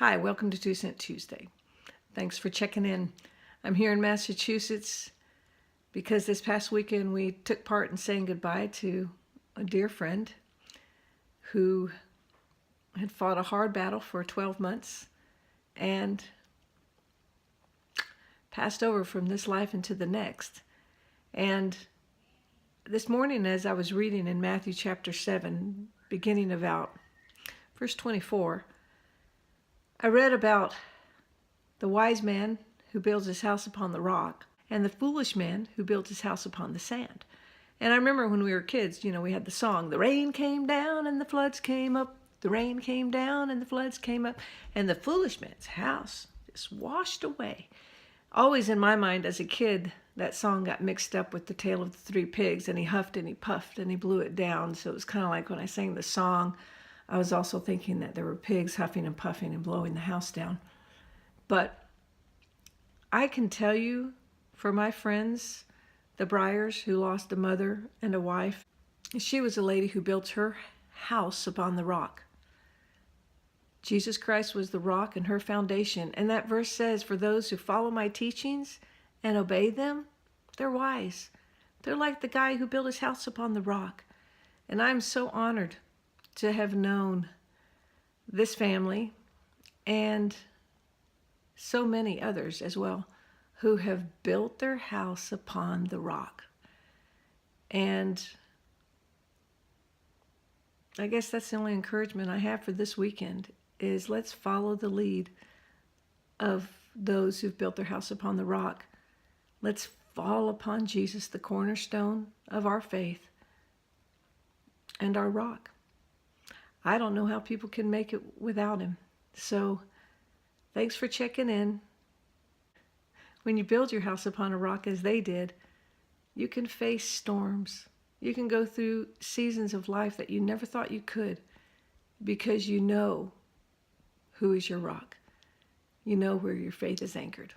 Hi, welcome to 2 Cent Tuesday. Thanks for checking in. I'm here in Massachusetts because this past weekend we took part in saying goodbye to a dear friend who had fought a hard battle for 12 months and passed over from this life into the next. And this morning, as I was reading in Matthew chapter 7, beginning about verse 24, I read about the wise man who builds his house upon the rock and the foolish man who builds his house upon the sand. And I remember when we were kids, we had the song, the rain came down and the floods came up, the rain came down and the floods came up, and the foolish man's house just washed away. Always in my mind as a kid, that song got mixed up with the tale of the three pigs, and he huffed and he puffed and he blew it down. So it was kind of like when I sang the song, I was also thinking that there were pigs huffing and puffing and blowing the house down. But I can tell you, for my friends, the Bryers, who lost a mother and a wife, she was a lady who built her house upon the rock. Jesus Christ was the rock and her foundation. And that verse says, for those who follow my teachings and obey them, they're wise. They're like the guy who built his house upon the rock. And I'm so honored to have known this family and so many others as well who have built their house upon the rock. And I guess that's the only encouragement I have for this weekend is let's follow the lead of those who've built their house upon the rock. Let's fall upon Jesus, the cornerstone of our faith and our rock. I don't know how people can make it without him. So thanks for checking in. When you build your house upon a rock as they did, you can face storms. You can go through seasons of life that you never thought you could because you know who is your rock. You know where your faith is anchored.